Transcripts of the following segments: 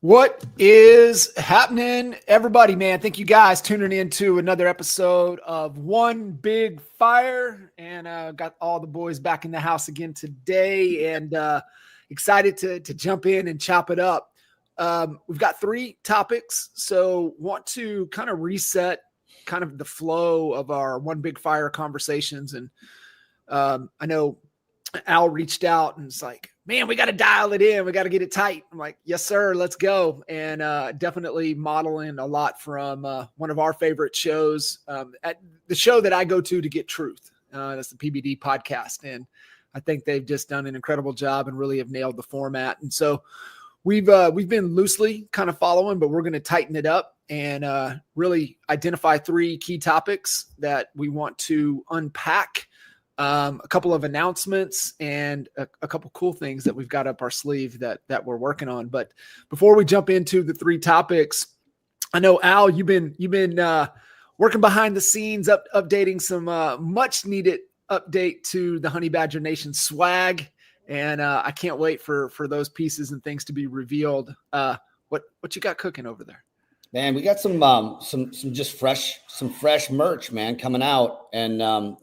What is happening, everybody, man? Thank you guys tuning in to another episode of One Big Fire, and got all the boys back in the house again today, and excited to jump in and chop it up. We've got 3 topics, so want to kind of reset kind of the flow of our One Big Fire conversations, and I know Al reached out and it's like, man, we got to dial it in. We got to get it tight. I'm like, yes, sir. Let's go. And definitely modeling a lot from one of our favorite shows, at the show that I go to get truth. That's the PBD podcast. And I think they've just done an incredible job and really have nailed the format. And so we've been loosely kind of following, but we're going to tighten it up and really identify 3 key topics that we want to unpack. A couple of announcements and a couple cool things that we've got up our sleeve that we're working on. But before we jump into the 3 topics, I know Al, you've been working behind the scenes, updating some much needed update to the Honey Badger Nation swag, and I can't wait for those pieces and things to be revealed. What you got cooking over there? Man, we got some fresh merch, man, coming out, and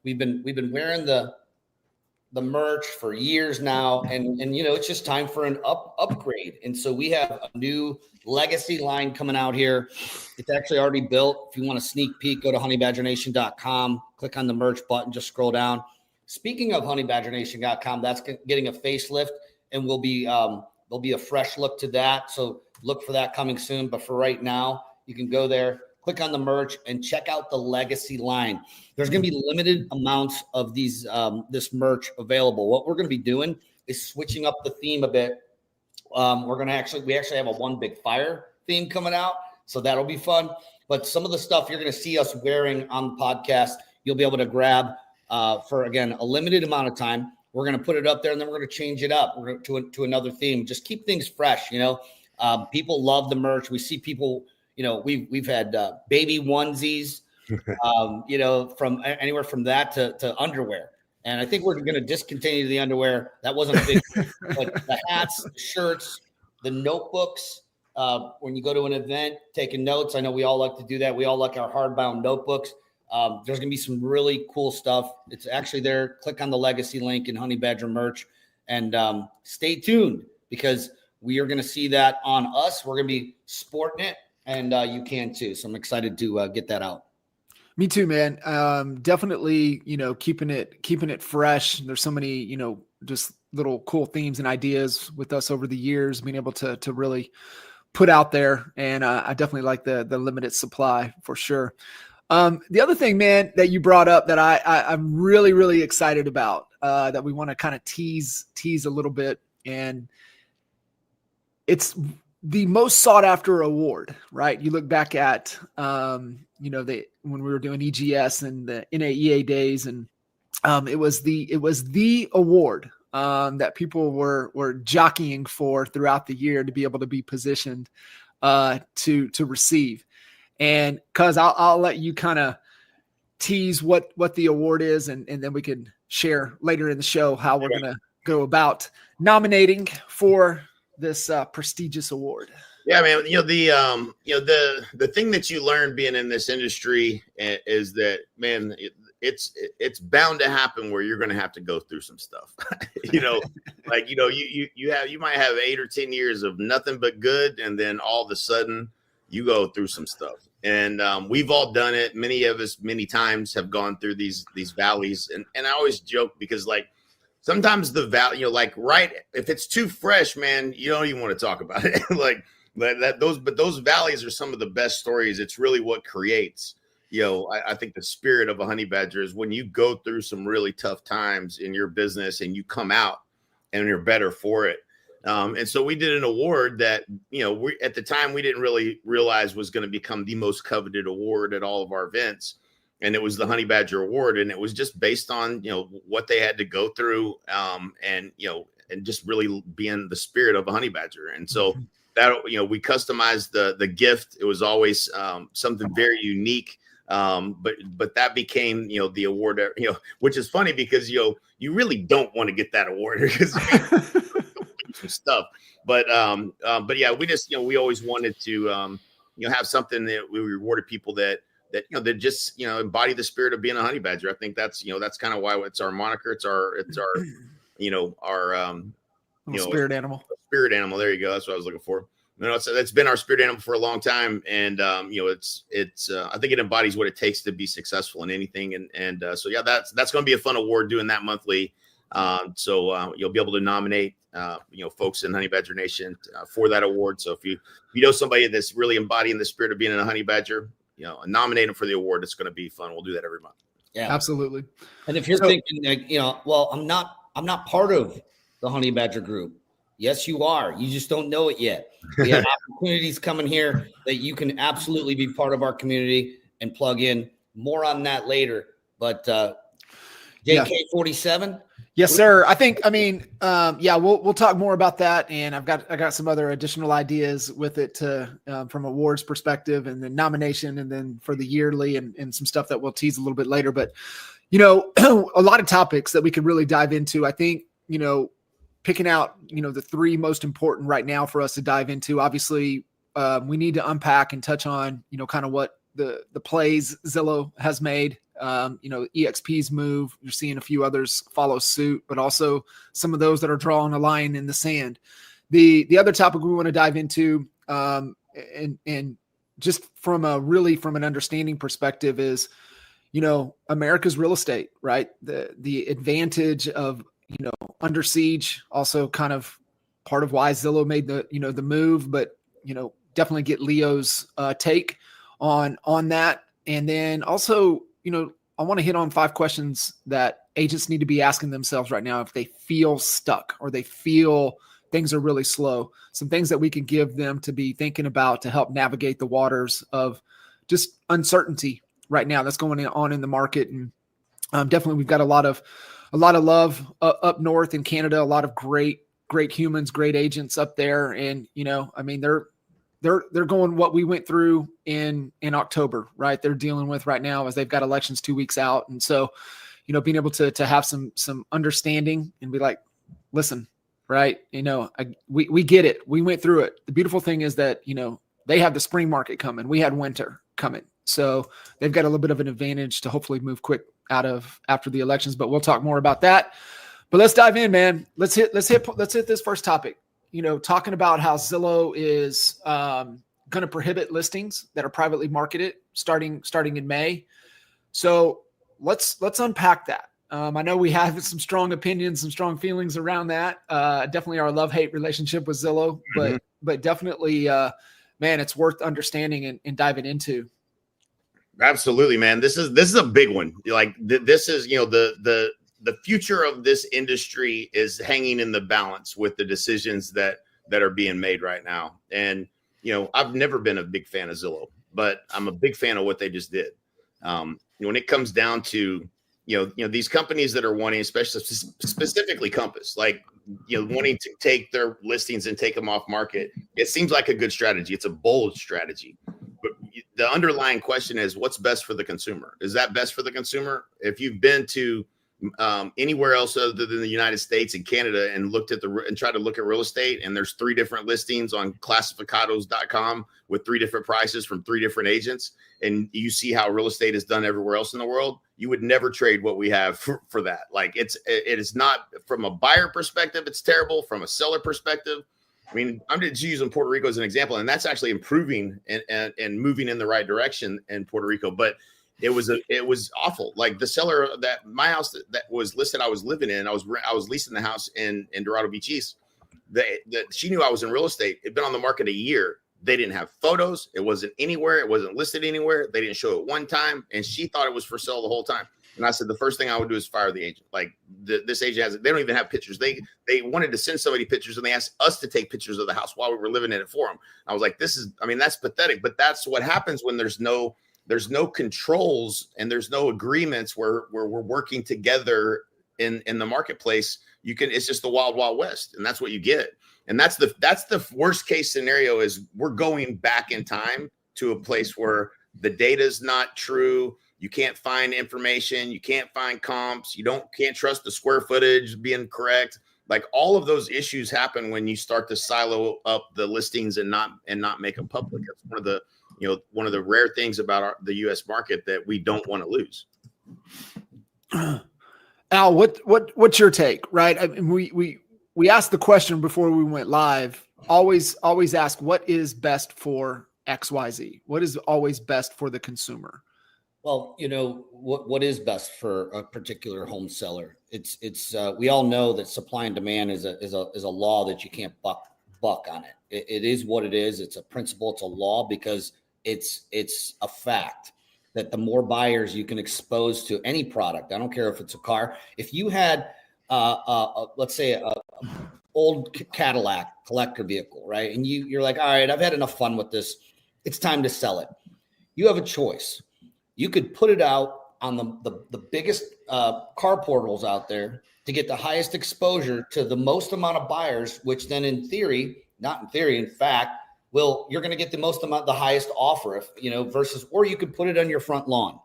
We've been wearing the merch for years now, and it's just time for an upgrade. And so we have a new legacy line coming out here. It's actually already built. If you want a sneak peek, go to honeybadgernation.com, click on the merch button, just scroll down. Speaking of honeybadgernation.com, that's getting a facelift, and there'll be a fresh look to that. So look for that coming soon. But for right now, you can go there, click on the merch, and check out the legacy line. There's going to be limited amounts of this merch available. What we're going to be doing is switching up the theme a bit. We actually have a One Big Fire theme coming out, so that'll be fun. But some of the stuff you're going to see us wearing on the podcast, you'll be able to grab for, again, a limited amount of time. We're going to put it up there, and then we're going to change it up to another theme. Just keep things fresh. People love the merch. We see people. We've had baby onesies, from anywhere from that to underwear. And I think we're going to discontinue the underwear. That wasn't a big thing. But the hats, the shirts, the notebooks, when you go to an event, taking notes. I know we all like to do that. We all like our hardbound notebooks. There's going to be some really cool stuff. It's actually there. Click on the legacy link in Honey Badger merch and stay tuned because we are going to see that on us. We're going to be sporting it. And you can too. So I'm excited to get that out. Me too, man. Definitely, keeping it fresh. There's so many, just little cool themes and ideas with us over the years, being able to really put out there. And I definitely like the limited supply for sure. The other thing, man, that you brought up that I'm really, really excited about, that we want to kind of tease a little bit, and it's the most sought after award, right? You look back at, when we were doing EGS and the NAEA days, and it was the award that people were jockeying for throughout the year to be able to be positioned to receive. And cause I'll let you kind of tease what the award is, and then we can share later in the show how we're going to go about nominating for this prestigious award. Yeah, man. The thing that you learn being in this industry is that, man, it's bound to happen where you're going to have to go through some stuff. You might have 8 or 10 years of nothing but good, and then all of a sudden you go through some stuff. And we've all done it. Many of us, many times, have gone through these valleys. And I always joke because, sometimes the valley, if it's too fresh, man, you don't even want to talk about it. Those valleys are some of the best stories. It's really what creates, I think the spirit of a honey badger is when you go through some really tough times in your business and you come out and you're better for it. And so we did an award that, we at the time we didn't really realize was going to become the most coveted award at all of our events. And it was the Honey Badger Award, and it was just based on, what they had to go through, and just really being the spirit of a honey badger. And so that, we customized the gift. It was always something very unique. But that became, the award, which is funny because, you really don't want to get that award because some stuff. But yeah, we just, we always wanted to, have something that we rewarded people that that just, embody the spirit of being a honey badger. I think that's, that's kind of why it's our moniker. It's our, Spirit animal. Spirit animal. There you go. That's what I was looking for. That's been our spirit animal for a long time. And, it's I think it embodies what it takes to be successful in anything. So yeah, that's going to be a fun award doing that monthly. So you'll be able to nominate, folks in Honey Badger Nation for that award. So if you know somebody that's really embodying the spirit of being a honey badger, nominate them for the award. It's going to be fun. We'll do that every month. Yeah, absolutely. And if you're thinking, like, well, I'm not part of the Honey Badger group. Yes, you are. You just don't know it yet. We have opportunities coming here that you can absolutely be part of our community and plug in. More on that later. But JK47. Yes, sir. We'll talk more about that. And I got some other additional ideas with it from awards perspective and the nomination and then for the yearly and some stuff that we'll tease a little bit later. But, a lot of topics that we could really dive into. I think, picking out, the three most important right now for us to dive into. Obviously, we need to unpack and touch on, kind of what the plays Zillow has made. EXP's move. You're seeing a few others follow suit, but also some of those that are drawing a line in the sand. The other topic we want to dive into, and just from an understanding perspective is, America's real estate, right? The advantage of, under siege, also kind of part of why Zillow made the move, but, definitely get Leo's take on that. And then also, I want to hit on 5 questions that agents need to be asking themselves right now if they feel stuck or they feel things are really slow. Some things that we can give them to be thinking about to help navigate the waters of just uncertainty right now that's going on in the market. And definitely we've got a lot of love up north in Canada, a lot of great humans, great agents up there. And, they're going what we went through in October, right? They're dealing with right now as they've got elections 2 weeks out. And so, being able to have some understanding and be like, listen, right. We get it. We went through it. The beautiful thing is that, they have the spring market coming. We had winter coming. So they've got a little bit of an advantage to hopefully move quick after the elections, but we'll talk more about that. But let's dive in, man. Let's hit this first topic. Talking about how Zillow is going to prohibit listings that are privately marketed starting in May. So let's unpack that. I know we have some strong opinions, some strong feelings around that. Definitely our love-hate relationship with Zillow, but definitely, man, it's worth understanding and diving into. Absolutely, man. This is a big one. Like this is, the future of this industry is hanging in the balance with the decisions that are being made right now. And, I've never been a big fan of Zillow, but I'm a big fan of what they just did. When it comes down to, these companies that are wanting, especially specifically Compass, like, wanting to take their listings and take them off market, it seems like a good strategy. It's a bold strategy. But the underlying question is, what's best for the consumer? Is that best for the consumer? If you've been to anywhere else other than the United States and Canada and tried to look at real estate, and there's 3 different listings on classificados.com with 3 different prices from 3 different agents, and you see how real estate is done everywhere else in the world, you would never trade what we have for that. Like it is not, from a buyer perspective, it's terrible. From a seller perspective, I mean, I'm just using Puerto Rico as an example, and that's actually improving and moving in the right direction in Puerto Rico. But it was awful. Like the seller that my house that was listed, I was living in, I was leasing the house in Dorado Beach East. She knew I was in real estate. It'd been on the market a year. They didn't have photos. It wasn't anywhere. It wasn't listed anywhere. They didn't show it one time, and she thought it was for sale the whole time. And I said, the first thing I would do is fire the agent. Like this agent they don't even have pictures. They wanted to send somebody pictures, and they asked us to take pictures of the house while we were living in it for them. I was like, that's pathetic. But that's what happens when there's no controls and there's no agreements where we're working together in the marketplace. It's just the wild, wild west. And that's what you get. And that's the worst case scenario, is we're going back in time to a place where the data is not true. You can't find information. You can't find comps. You can't trust the square footage being correct. like all of those issues happen when you start to silo up the listings and not make them public. It's one of the rare things about the U.S. market that we don't want to lose. Al, what's your take? Right, I mean, we asked the question before we went live. Always ask what is best for XYZ. What is always best for the consumer? Well, what is best for a particular home seller? It's we all know that supply and demand is a law that you can't buck on it. It is what it is. It's a principle. It's a law because it's a fact that the more buyers you can expose to any product, I don't care if it's a car. If you had let's say a old Cadillac collector vehicle, right? And you're like, all right, I've had enough fun with this. It's time to sell it. You have a choice. You could put it out on the biggest car portals out there to get the highest exposure to the most amount of buyers, which then in fact, you're going to get the highest offer, versus, or you could put it on your front lawn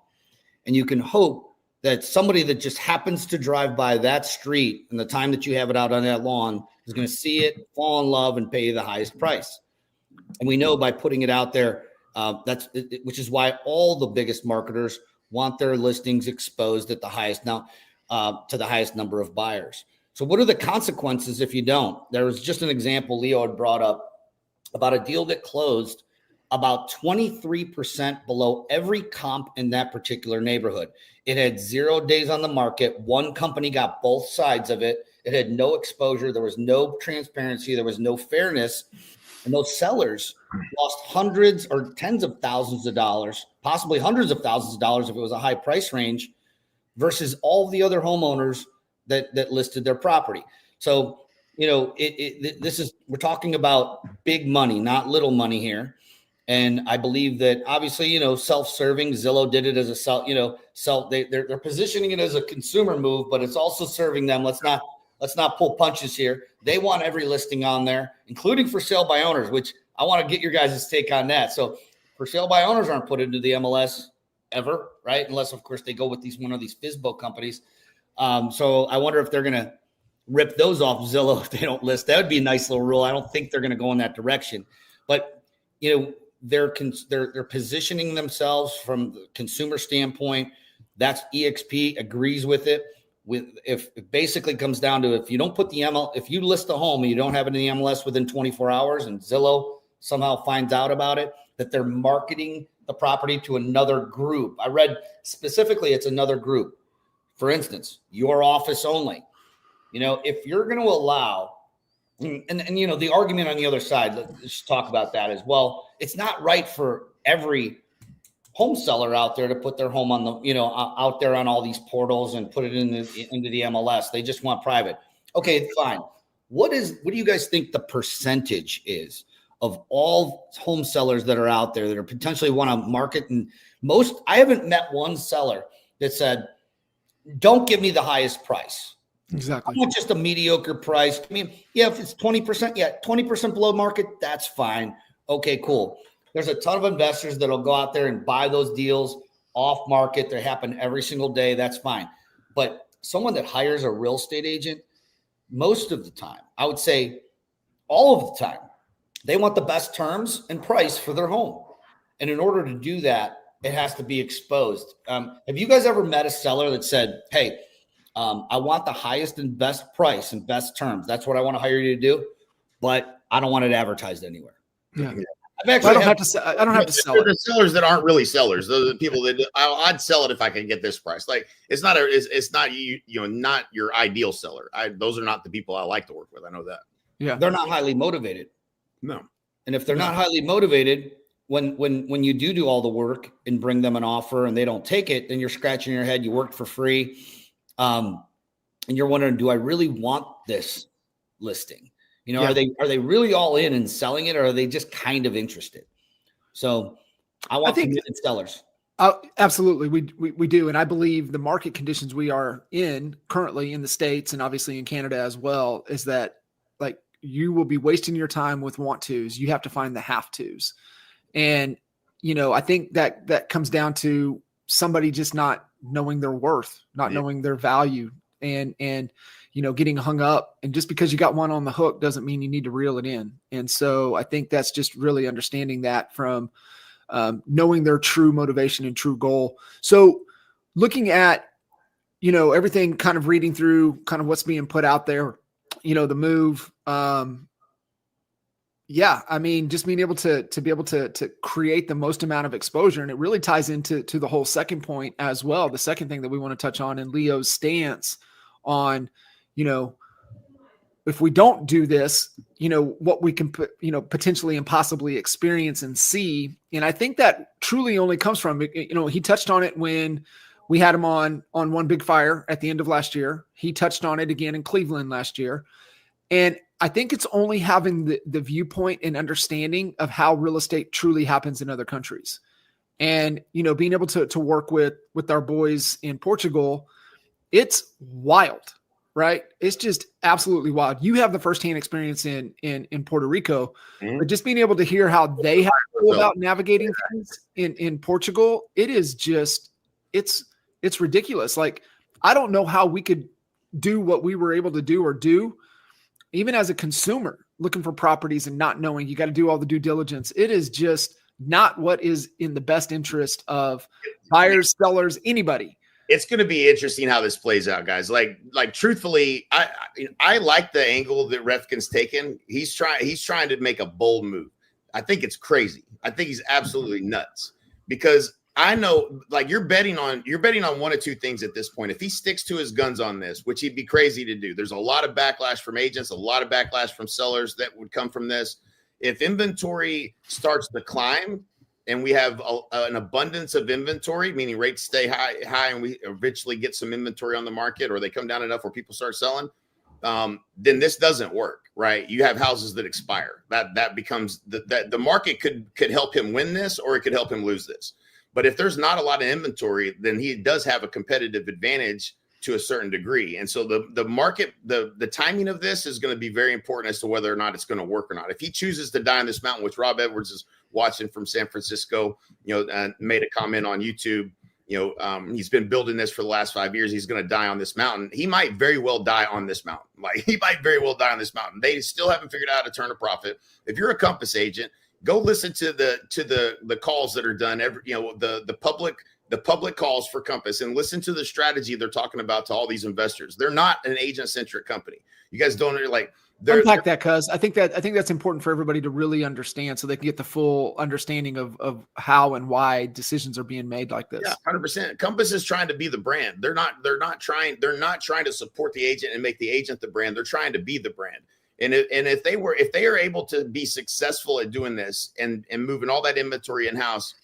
and you can hope that somebody that just happens to drive by that street and the time that you have it out on that lawn is going to see it, fall in love, and pay you the highest price. And we know by putting it out there, which is why all the biggest marketers want their listings exposed at the highest to the highest number of buyers. So what are the consequences if you don't? There was just an example Leo had brought up about a deal that closed about 23% below every comp in that particular neighborhood. It had 0 days on the market. One company got both sides of it. It had no exposure. There was no transparency. There was no fairness. And those sellers lost hundreds or tens of thousands of dollars, possibly hundreds of thousands of dollars if it was a high price range, versus all the other homeowners that listed their property. So, we're talking about big money, not little money here. And I believe that obviously, self-serving, Zillow did it as a they're positioning it as a consumer move, but it's also serving them. Let's not pull punches here. They want every listing on there, including for sale by owners, which I want to get your guys' take on that. So for sale by owners aren't put into the MLS ever, right? Unless, of course, they go with one of these FSBO companies. So I wonder if they're going to rip those off Zillow if they don't list. That would be a nice little rule. I don't think they're going to go in that direction. But, they're positioning themselves from the consumer standpoint. That's EXP agrees with it. If it basically comes down to, if you don't put if you list a home and you don't have it in the MLS within 24 hours and Zillow somehow finds out about it, that they're marketing the property to another group. I read specifically it's another group. For instance, your office only. If you're going to allow, and the argument on the other side, let's talk about that as well. It's not right for every home seller out there to put their home on out there on all these portals and put it into the MLS. They just want private. Okay, fine. What do you guys think the percentage is of all home sellers that are out there that are potentially want to market? And I haven't met one seller that said, don't give me the highest price. Exactly. I want just a mediocre price. I mean, if it's 20%, 20% below market, that's fine. Okay, cool. There's a ton of investors that'll go out there and buy those deals off market. They happen every single day. That's fine. But someone that hires a real estate agent, most of the time, I would say all of the time, they want the best terms and price for their home. And in order to do that, it has to be exposed. Have you guys ever met a seller that said, hey, I want the highest and best price and best terms. That's what I want to hire you to do, but I don't want it advertised anywhere. Yeah. I don't have to sell it. The sellers that aren't really sellers. Those are the people that I'd sell it if I can get this price. Like it's not not your ideal seller. Those are not the people I like to work with. I know that. Yeah. They're not highly motivated. No. And if they're not highly motivated, when you do all the work and bring them an offer and they don't take it, then you're scratching your head. You worked for free. And you're wondering, do I really want this listing? Are they really all in and selling it, or are they just kind of interested? So I think committed sellers. Absolutely. We do. And I believe the market conditions we are in currently in the States and obviously in Canada as well, is that like you will be wasting your time with want tos. You have to find the have tos. And, I think that comes down to somebody just not knowing their worth, not knowing their value. and getting hung up. And just because you got one on the hook doesn't mean you need to reel it in. And so I think that's just really understanding that from knowing their true motivation and true goal. So looking at, everything, kind of reading through kind of what's being put out there, the move. Just being able to be able to create the most amount of exposure. And it really ties into the whole second point as well. The second thing that we want to touch on in Leo's stance on, if we don't do this, what we can potentially and possibly experience and see. And I think that truly only comes from, he touched on it when we had him on One Big Fire at the end of last year. He touched on it again in Cleveland last year. And I think it's only having the viewpoint and understanding of how real estate truly happens in other countries. And, being able to work with our boys in Portugal, it's wild, right? It's just absolutely wild. You have the firsthand experience in Puerto Rico, but just being able to hear how they have to go about navigating things in Portugal, it is just, it's ridiculous. Like, I don't know how we could do what we were able to do, even as a consumer looking for properties and not knowing you got to do all the due diligence. It is just not what is in the best interest of buyers, sellers, anybody. It's going to be interesting how this plays out, guys. Like truthfully, I like the angle that Refkin's taken. He's trying to make a bold move. I think it's crazy. I think he's absolutely nuts, because I know, like, you're betting on one of two things at this point. If he sticks to his guns on this, which he'd be crazy to do, there's a lot of backlash from agents, a lot of backlash from sellers that would come from this. If inventory starts to climb and we have an abundance of inventory, meaning rates stay high, and we eventually get some inventory on the market, or they come down enough where people start selling, then this doesn't work, right? You have houses that expire. That becomes the market could help him win this, or it could help him lose this. But if there's not a lot of inventory, then he does have a competitive advantage to a certain degree. And so the market, the timing of this is going to be very important as to whether or not it's going to work or not. If he chooses to die on this mountain, which Rob Edwards is watching from San Francisco, made a comment on YouTube, he's been building this for the last 5 years. He's going to die on this mountain. He might very well die on this mountain. They still haven't figured out how to turn a profit. If you're a Compass agent, go listen to the calls that are done the public calls for Compass, and listen to the strategy they're talking about to all these investors. They're not an agent-centric company. You guys don't unpack that, cuz I think that's important for everybody to really understand, so they can get the full understanding of how and why decisions are being made like this. Yeah, 100%. Compass is trying to be the brand. They're not trying to support the agent and make the agent the brand. They're trying to be the brand. And if they are able to be successful at doing this and moving all that inventory in-house,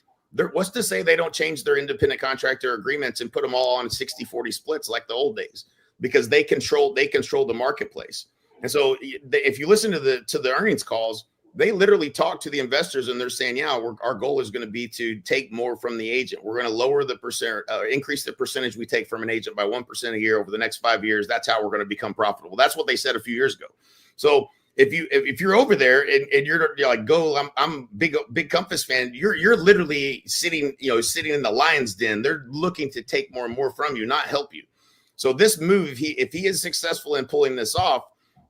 what's to say they don't change their independent contractor agreements and put them all on 60-40 splits like the old days, because they control the marketplace. And so if you listen to the earnings calls, they literally talk to the investors, and they're saying, our goal is going to be to take more from the agent. We're going to lower the increase the percentage we take from an agent by 1% a year over the next 5 years. That's how we're going to become profitable. That's what they said a few years ago. So if you're over there and you're like, go, I'm big Compass fan. You're literally sitting in the lion's den. They're looking to take more and more from you, not help you. So this move, if he is successful in pulling this off,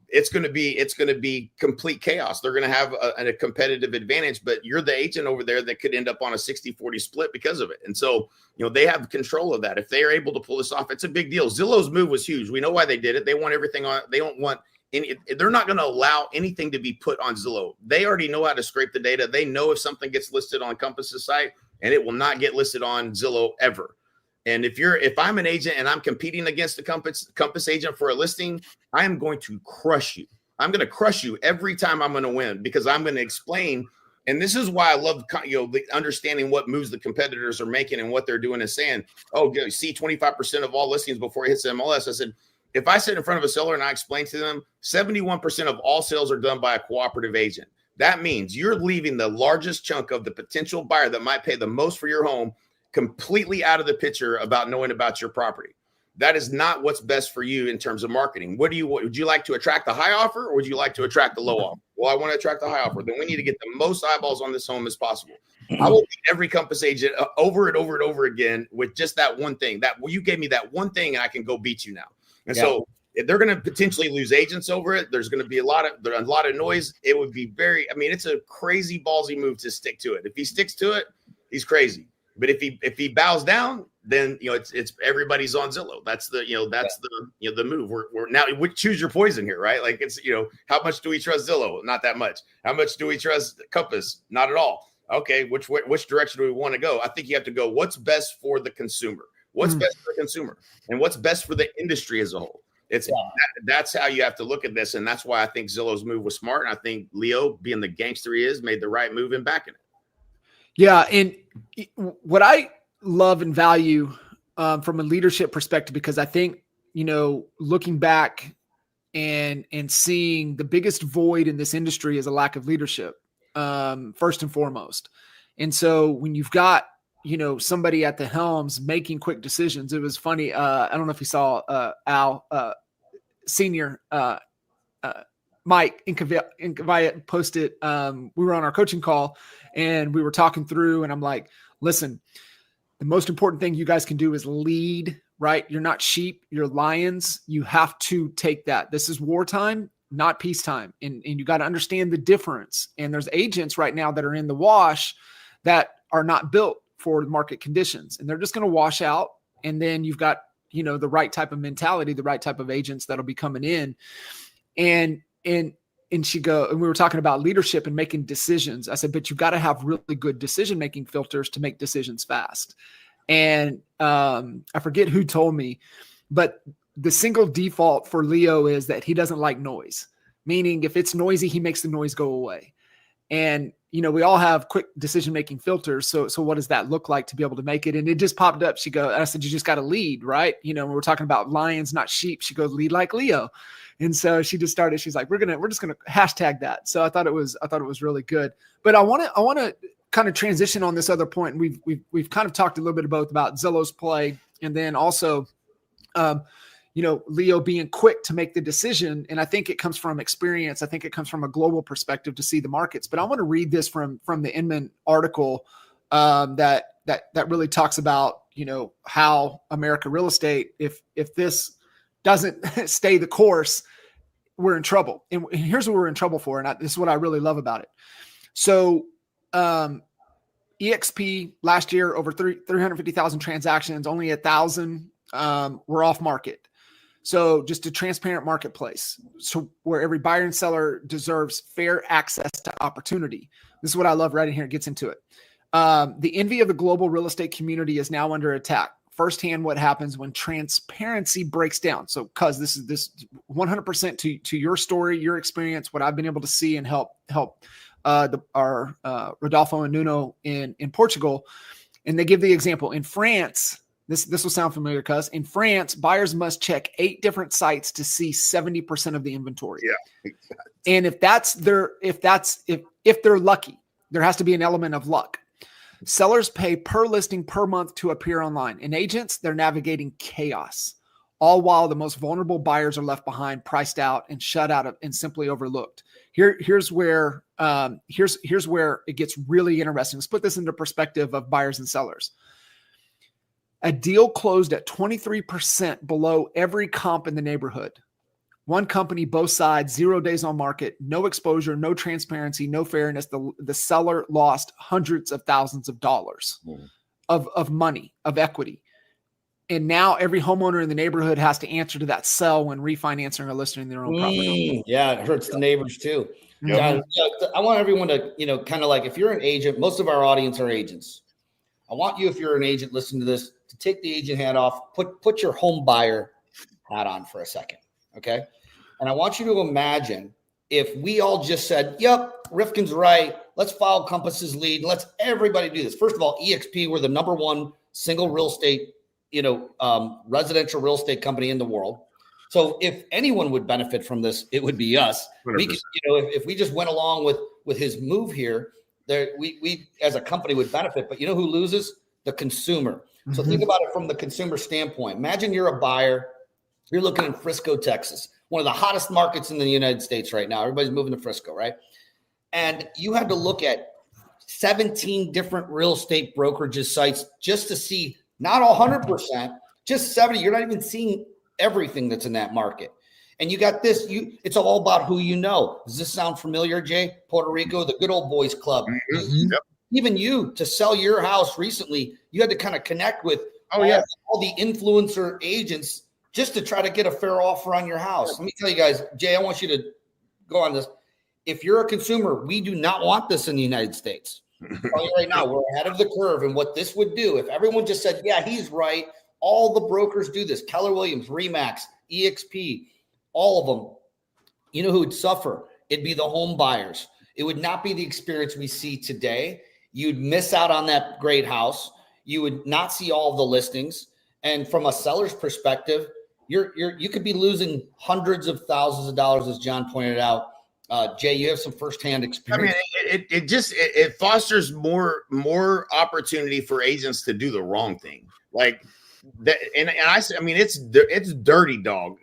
it's going to be complete chaos. They're going to have a competitive advantage, but you're the agent over there that could end up on a 60-40 split because of it. And so, they have control of that. If they are able to pull this off, it's a big deal. Zillow's move was huge. We know why they did it. They want everything on. They don't want they're not going to allow anything to be put on Zillow. They already know how to scrape the data. They know if something gets listed on Compass's site, and it will not get listed on Zillow ever. And if I'm an agent and I'm competing against a Compass agent for a listing, I am going to crush you. I'm going to crush you every time. I'm going to win, because I'm going to explain. And this is why I love the understanding what moves the competitors are making and what they're doing and saying, see 25% of all listings before it hits the MLS. I said, if I sit in front of a seller and I explain to them 71% of all sales are done by a cooperative agent, that means you're leaving the largest chunk of the potential buyer that might pay the most for your home completely out of the picture about knowing about your property. That is not what's best for you in terms of marketing. Would you like to attract the high offer, or would you like to attract the low offer? Well, I want to attract the high offer. Then we need to get the most eyeballs on this home as possible. I will beat every Compass agent over and over and over again with just that one thing. You gave me that one thing, and I can go beat you now. And so if they're going to potentially lose agents over it, there's going to be a lot of noise. It would be it's a crazy ballsy move to stick to it. If he sticks to it, he's crazy. But if he bows down, then it's everybody's on Zillow. That's the move. We're now we choose your poison here, right? Like it's how much do we trust Zillow? Not that much. How much do we trust Compass? Not at all. Okay, which direction do we want to go? I think you have to go what's best for the consumer. What's best for the consumer and what's best for the industry as a whole. That's how you have to look at this, and that's why I think Zillow's move was smart. And I think Leo, being the gangster he is, made the right move in backing it. Yeah, and what I love and value from a leadership perspective, because I think looking back and seeing the biggest void in this industry is a lack of leadership, first and foremost. And so when you've got somebody at the helms making quick decisions. It was funny. I don't know if you saw Al Senior Mike Incavaya posted. We were on our coaching call and we were talking through, and I'm like, listen, the most important thing you guys can do is lead, right? You're not sheep, you're lions. You have to take that. This is wartime, not peacetime. And you got to understand the difference. And there's agents right now that are in the wash that are not built for market conditions, and they're just going to wash out. And then you've got, the right type of mentality, the right type of agents that'll be coming in. And we were talking about leadership and making decisions. I said, but you've got to have really good decision-making filters to make decisions fast. And I forget who told me, but the single default for Leo is that he doesn't like noise, meaning if it's noisy, he makes the noise go away. And, we all have quick decision-making filters. So what does that look like to be able to make it? And it just popped up. I said, you just got to lead, right? When we're talking about lions, not sheep, she goes, lead like Leo. And so she just started, she's like, we're just going to hashtag that. So I thought it was really good, but I want to kind of transition on this other point. And we've kind of talked a little bit about Zillow's play. And then also, Leo being quick to make the decision. And I think it comes from experience. I think it comes from a global perspective to see the markets. But I want to read this from the Inman article that really talks about, how America real estate, if this doesn't stay the course, we're in trouble. And here's what we're in trouble for. And this is what I really love about it. So EXP last year, over 350,000 transactions, only 1,000 were off market. So just a transparent marketplace, so where every buyer and seller deserves fair access to opportunity. This is what I love right in here. It gets into it. The envy of the global real estate community is now under attack. Firsthand, what happens when transparency breaks down. So, cuz this is 100% to your story, your experience, what I've been able to see and help our Rodolfo and Nuno in Portugal. And they give the example in France. This will sound familiar, cuz in France, buyers must check 8 different sites to see 70% of the inventory. Yeah. And if they're lucky, there has to be an element of luck. Sellers pay per listing per month to appear online. And agents, they're navigating chaos, all while the most vulnerable buyers are left behind, priced out, and shut out of and simply overlooked. Here's where it gets really interesting. Let's put this into perspective of buyers and sellers. A deal closed at 23% below every comp in the neighborhood. One company, both sides, 0 days on market, no exposure, no transparency, no fairness. The seller lost hundreds of thousands of dollars of money, of equity. And now every homeowner in the neighborhood has to answer to that sell when refinancing or listing their own property. Yeah, it hurts the neighbors too. Yeah. I want everyone to, kind of like, if you're an agent, most of our audience are agents. I want you, if you're an agent listening to this, to take the agent hat off, put your home buyer hat on for a second, okay? And I want you to imagine if we all just said, yep, Rifkin's right, let's follow Compass's lead, and let's everybody do this. First of all, EXP, we're the number one single real estate, residential real estate company in the world. So if anyone would benefit from this, it would be us. 100%. We could, if we just went along with his move here, we as a company would benefit. But you know who loses? The consumer. So think about it from the consumer standpoint. Imagine you're a buyer. You're looking in Frisco, Texas, one of the hottest markets in the United States right now. Everybody's moving to Frisco, right? And you had to look at 17 different real estate brokerages sites just to see not 100%, just 70. You're not even seeing everything that's in that market. And you got this, it's all about who you know. Does this sound familiar, Jay? Puerto Rico, the good old boys club. Mm-hmm. Yep. Even you, to sell your house recently, you had to kind of connect with all the influencer agents just to try to get a fair offer on your house. Let me tell you guys, Jay, I want you to go on this. If you're a consumer, we do not want this in the United States. I'll tell you right now, we're ahead of the curve. And what this would do, if everyone just said, yeah, he's right, all the brokers do this, Keller Williams, RE/MAX, EXP, all of them, you know who would suffer? It'd be the home buyers. It would not be the experience we see today. You'd miss out on that great house. You would not see all of the listings. And from a seller's perspective, you could be losing hundreds of thousands of dollars, as John pointed out. Jay, you have some firsthand experience. I mean, it fosters more opportunity for agents to do the wrong thing, like that. And I mean, it's dirty dog.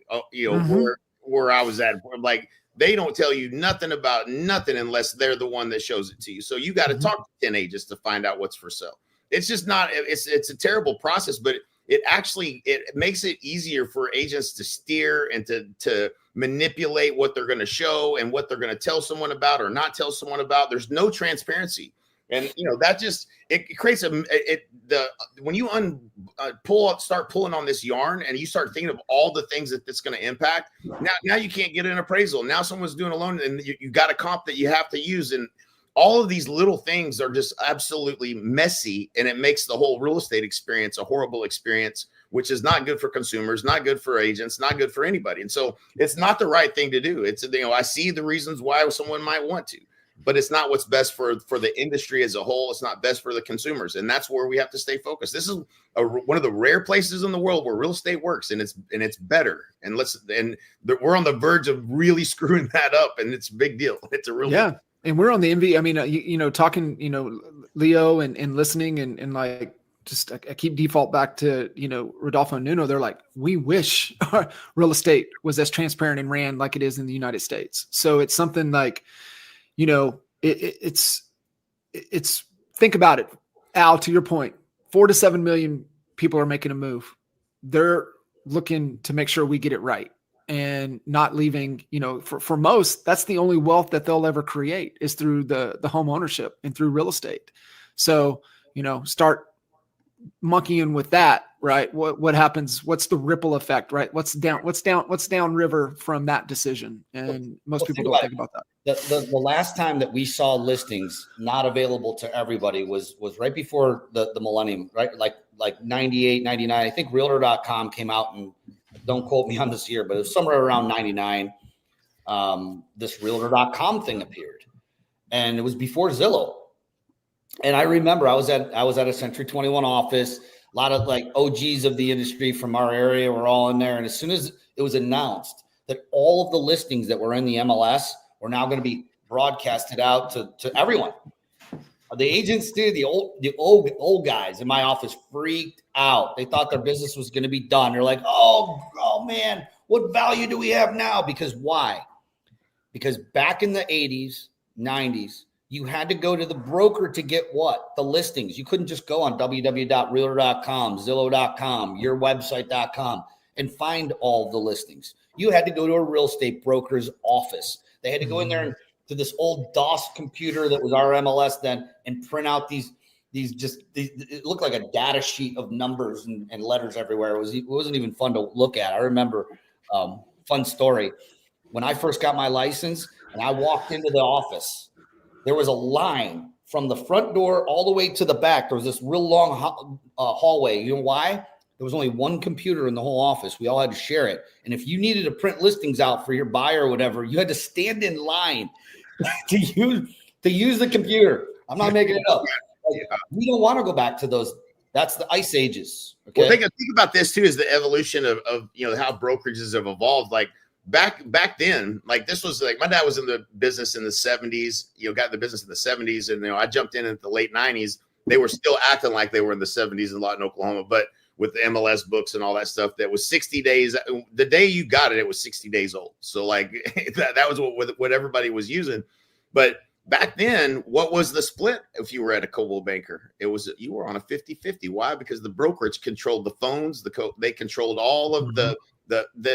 Where I was at, like they don't tell you nothing about nothing unless they're the one that shows it to you. So you got to talk to 10 agents to find out what's for sale. It's just not. It's a terrible process, but it makes it easier for agents to steer and to manipulate what they're going to show and what they're going to tell someone about or not tell someone about. There's no transparency. And, that just, it creates when you start pulling on this yarn and you start thinking of all the things that it's going to impact. Now you can't get an appraisal. Now someone's doing a loan and you got a comp that you have to use. And all of these little things are just absolutely messy. And it makes the whole real estate experience a horrible experience, which is not good for consumers, not good for agents, not good for anybody. And so it's not the right thing to do. It's, I see the reasons why someone might want to, but it's not what's best for the industry as a whole. It's not best for the consumers. And that's where we have to stay focused. This is one of the rare places in the world where real estate works and it's better. And we're on the verge of really screwing that up. And it's a big deal. It's a real deal. And we're on the envy. I mean, talking, Leo and listening and like, just I keep default back to, Rodolfo and Nuno. They're like, we wish our real estate was as transparent and ran like it is in the United States. So it's something like, it's think about it, Al, to your point, 4 to 7 million people are making a move. They're looking to make sure we get it right and not leaving, for most, that's the only wealth that they'll ever create is through the home ownership and through real estate. So, start monkeying with that, right? What happens? What's the ripple effect, right? What's down river from that decision? And most people don't think about that. The last time that we saw listings not available to everybody was right before the millennium, right? Like 98, 99. I think realtor.com came out, and don't quote me on this year, but it was somewhere around 99. This realtor.com thing appeared, and it was before Zillow. And I remember I was at a Century 21 office. A lot of like OGs of the industry from our area were all in there. And as soon as it was announced that all of the listings that were in the MLS were now going to be broadcasted out to everyone, the agents, dude, the old guys in my office freaked out. They thought their business was going to be done. They're like, oh man, what value do we have now? Because why? Because back in the 80s, 90s, you had to go to the broker to get what? The listings. You couldn't just go on www.realtor.com, Zillow.com, yourwebsite.com and find all the listings. You had to go to a real estate broker's office. They had to go in there and to this old DOS computer that was our MLS then and print out these it looked like a data sheet of numbers and letters everywhere. It wasn't even fun to look at. I remember fun story. When I first got my license and I walked into the office, there was a line from the front door all the way to the back. There was this real long hallway. You know why? There was only one computer in the whole office. We all had to share it. And if you needed to print listings out for your buyer or whatever, you had to stand in line to use the computer. I'm not making it up. We don't want to go back to those. That's the ice ages. Okay? Well, think about this too, is the evolution of how brokerages have evolved. Like back then, like this was like my dad was in the business in the 70s, got in the business in the 70s. And, I jumped in the late 90s. They were still acting like they were in the 70s in Lawton, Oklahoma, but with the MLS books and all that stuff, that was 60 days. The day you got it, it was 60 days old. So like that was what everybody was using. But back then, what was the split if you were at a Coldwell Banker? It was, you were on a 50-50. Why? Because the brokerage controlled the phones, they controlled all of the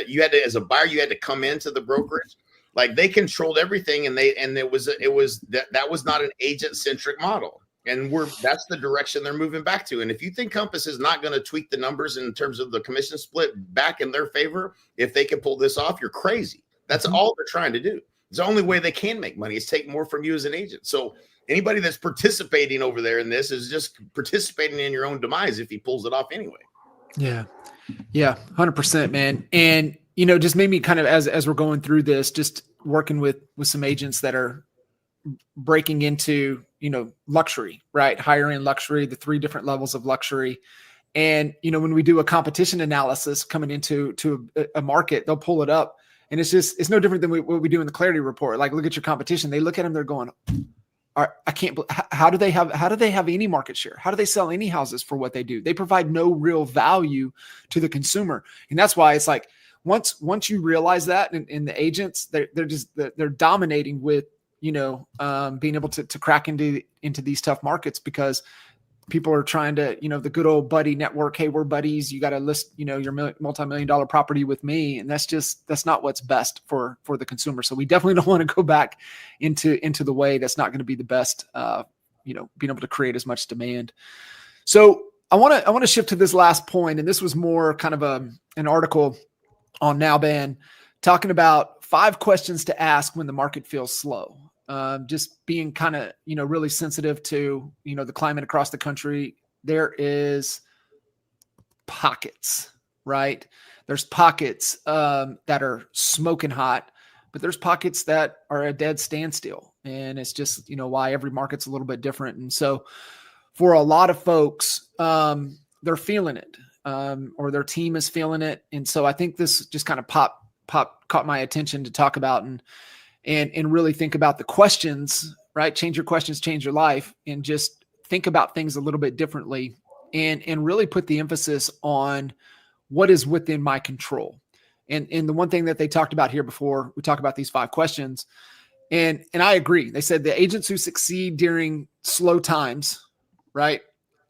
you had to, as a buyer, you had to come into the brokerage. Like they controlled everything, and it was that was not an agent-centric model. And that's the direction they're moving back to. And if you think Compass is not going to tweak the numbers in terms of the commission split back in their favor, if they can pull this off, you're crazy. That's all they're trying to do. It's the only way they can make money is take more from you as an agent. So anybody that's participating over there in this is just participating in your own demise if he pulls it off anyway. Yeah. Yeah. 100%, man. And, just made me kind of, as we're going through this, just working with some agents that are breaking into, luxury, right? Higher end luxury, the 3 different levels of luxury. And, when we do a competition analysis coming into a market, they'll pull it up. And it's no different than what we do in the clarity report. Like, look at your competition. They look at them, they're going, I can't, how do they have any market share? How do they sell any houses for what they do? They provide no real value to the consumer. And that's why it's like, once you realize that in the agents, they're dominating with, being able to crack into these tough markets, because people are trying to, the good old buddy network. Hey, we're buddies. You got to list, your multi-million-dollar property with me. And that's not what's best for the consumer. So we definitely don't want to go back into the way that's not going to be the best, being able to create as much demand. So I want to shift to this last point. And this was more kind of an article on Nowban talking about 5 questions to ask when the market feels slow. Just being kind of, really sensitive to, the climate across the country. There is pockets, right? There's pockets that are smoking hot, but there's pockets that are a dead standstill. And it's just, why every market's a little bit different. And so for a lot of folks, they're feeling it, or their team is feeling it. And so I think this just kind of caught my attention to talk about and really think about the questions, right? Change your questions, change your life, and just think about things a little bit differently, and really put the emphasis on what is within my control. And the one thing that they talked about here before we talk about these 5 questions, and I agree. They said the agents who succeed during slow times, right?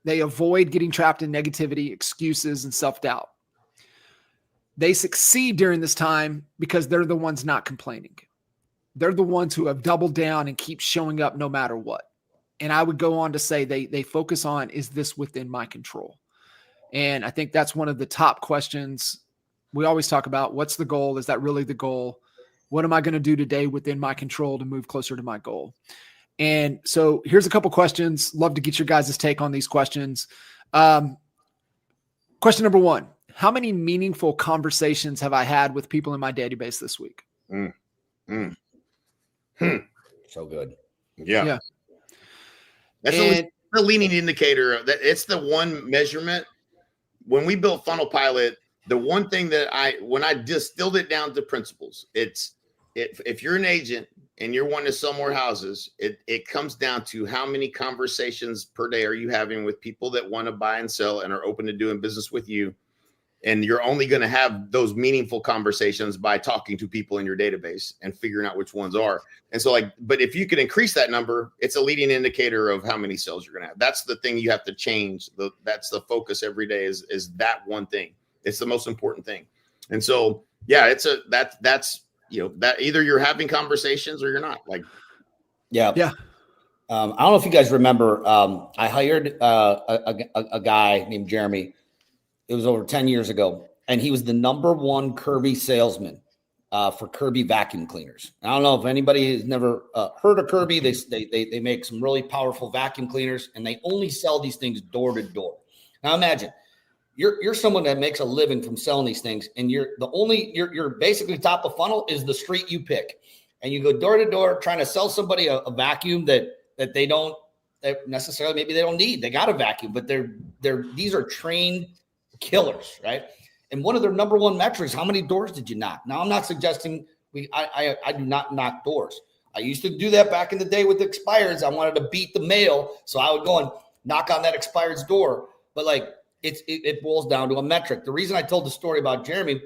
They avoid getting trapped in negativity, excuses, and self-doubt. They succeed during this time because they're the ones not complaining. They're the ones who have doubled down and keep showing up no matter what. And I would go on to say they focus on, is this within my control? And I think that's one of the top questions we always talk about. What's the goal? Is that really the goal? What am I going to do today within my control to move closer to my goal? And so here's a couple questions. Love to get your guys' take on these questions. Question number 1, how many meaningful conversations have I had with people in my database this week? So good. Yeah. That's a leading indicator of that. It's the one measurement. When we built Funnel Pilot, the one thing that when I distilled it down to principles, if you're an agent and you're wanting to sell more houses, it comes down to how many conversations per day are you having with people that want to buy and sell and are open to doing business with you. And you're only going to have those meaningful conversations by talking to people in your database and figuring out which ones are. And so but if you can increase that number, it's a leading indicator of how many sales you're going to have. That's the thing you have to change. That's the focus every day is that one thing. It's the most important thing. And so, yeah, that's that either you're having conversations or you're not. Yeah. I don't know if you guys remember, I hired a guy named Jeremy. It was over 10 years ago, and he was the number 1 Kirby salesman for Kirby vacuum cleaners. I don't know if anybody has never heard of Kirby. They make some really powerful vacuum cleaners, and they only sell these things door to door. Now imagine you're someone that makes a living from selling these things, and you're basically top of funnel is the street you pick, and you go door to door trying to sell somebody a vacuum that they don't necessarily, maybe they don't need. They got a vacuum, but these are trained killers, right? And one of their number 1 metrics, how many doors did you knock? Now, I'm not suggesting I do not knock doors. I used to do that back in the day with expireds. I wanted to beat the mail, so I would go and knock on that expired's door. But it boils down to a metric. The reason I told the story about Jeremy,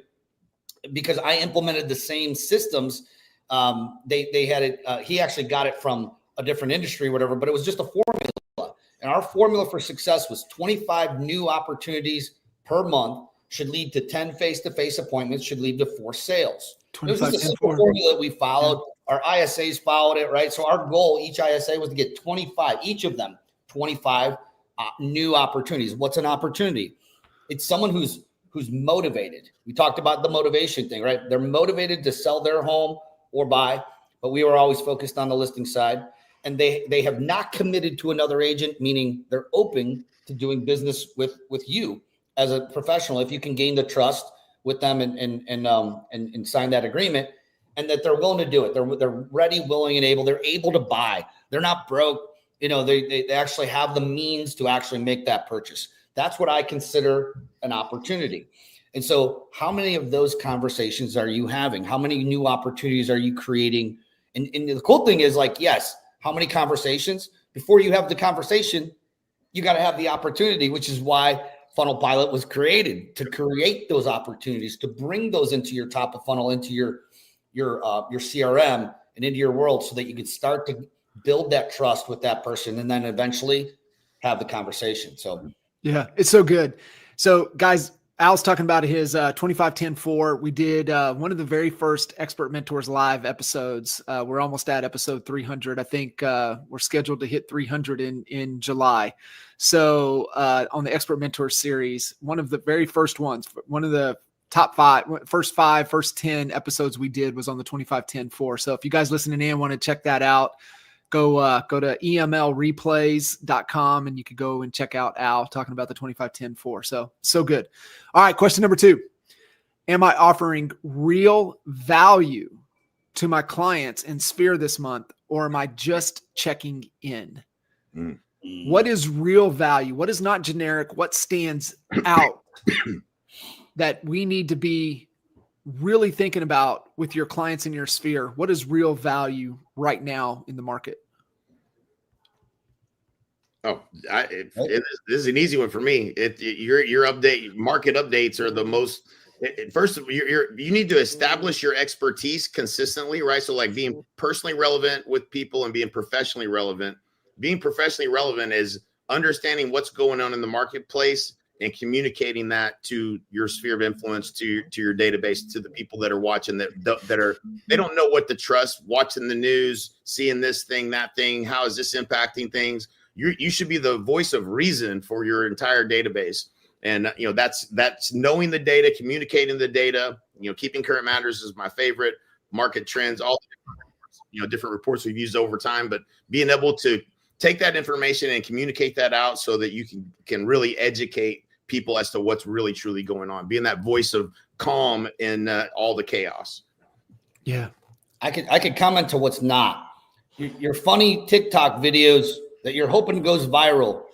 because I implemented the same systems. They had it. He actually got it from a different industry or whatever, but it was just a formula. And our formula for success was 25 new opportunities per month should lead to 10 face-to-face appointments, should lead to 4 sales. It was just a simple formula that we followed. Our ISAs followed it, right? So our goal, each ISA, was to get 25, each of them, 25 new opportunities. What's an opportunity? It's someone who's motivated. We talked about the motivation thing, right? They're motivated to sell their home or buy, but we were always focused on the listing side. And they have not committed to another agent, meaning they're open to doing business with you as a professional, if you can gain the trust with them and sign that agreement, and that they're willing to do it. They're ready, willing, and able. They're able to buy. They're not broke. They actually have the means to actually make that purchase. That's what I consider an opportunity. And so how many of those conversations are you having? How many new opportunities are you creating? And the cool thing is, like, yes, how many conversations? Before you have the conversation, you got to have the opportunity, which is why Funnel Pilot was created, to create those opportunities, to bring those into your top of funnel, into your CRM and into your world, so that you can start to build that trust with that person and then eventually have the conversation. So yeah, it's so good. So guys, Al's talking about his 25-10-4. We did one of the very first Expert Mentors Live episodes. We're almost at episode 300. I think we're scheduled to hit 300 in July. So on the Expert Mentors series, one of the very first ones, one of the top first 10 episodes we did was on the 25-10-4. So if you guys listening in want to check that out, go to emlreplays.com and you could go and check out Al talking about the 25-10-4. So good. All right. Question number 2. Am I offering real value to my clients in Sphere this month, or am I just checking in? What is real value? What is not generic? What stands out that we need to be really thinking about with your clients in your Sphere? What is real value right now in the market? This is an easy one for me. Your market updates are the most. First, you need to establish your expertise consistently, right? So, like, being personally relevant with people and being professionally relevant. Being professionally relevant is understanding what's going on in the marketplace and communicating that to your sphere of influence, to your database, to the people that are watching, they don't know what to trust, watching the news, seeing this thing, that thing. How is this impacting things? You should be the voice of reason for your entire database. And, that's knowing the data, communicating the data, keeping current matters is my favorite, market trends, all the different reports we've used over time, but being able to take that information and communicate that out so that you can really educate people as to what's really truly going on, being that voice of calm in all the chaos. Yeah. I could comment to what's not. Your funny TikTok videos that you're hoping goes viral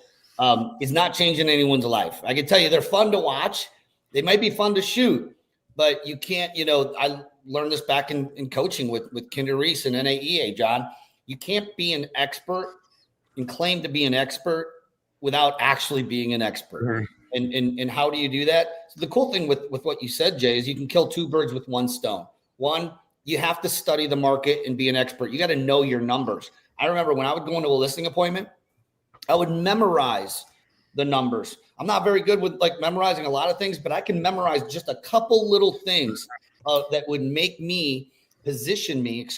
is not changing anyone's life. I can tell you they're fun to watch. They might be fun to shoot, but you can't, I learned this back in coaching with Kinder Reese and NAEA, John. You can't be an expert and claim to be an expert without actually being an expert. Mm-hmm. And how do you do that? So the cool thing with what you said, Jay, is you can kill 2 birds with 1 stone. One, you have to study the market and be an expert. You got to know your numbers. I remember when I would go into a listing appointment, I would memorize the numbers. I'm not very good with memorizing a lot of things, but I can memorize just a couple little things that would position me,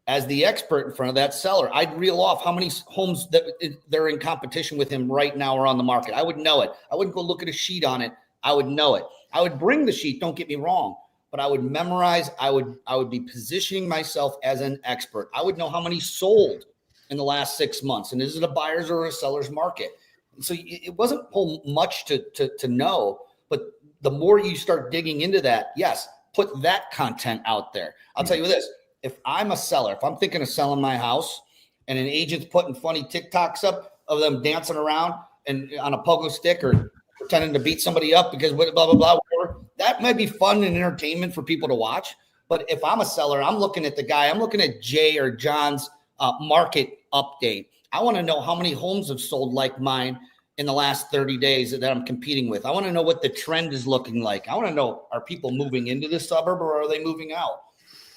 as the expert in front of that seller. I'd reel off how many homes that they're in competition with him right now or on the market. I would know it. I wouldn't go look at a sheet on it. I would know it. I would bring the sheet, don't get me wrong, but I would memorize. I would be positioning myself as an expert. I would know how many sold in the last 6 months. And is it a buyer's or a seller's market? And so it wasn't much to know, but the more you start digging into that, yes, put that content out there. I'll tell you this. If I'm a seller, if I'm thinking of selling my house and an agent's putting funny TikToks up of them dancing around and on a pogo stick or pretending to beat somebody up because blah, blah, blah, whatever, that might be fun and entertainment for people to watch. But if I'm a seller, I'm looking at the guy, I'm looking at Jay or John's market update. I want to know how many homes have sold like mine in the last 30 days that I'm competing with. I want to know what the trend is looking like. I want to know, are people moving into the suburb or are they moving out?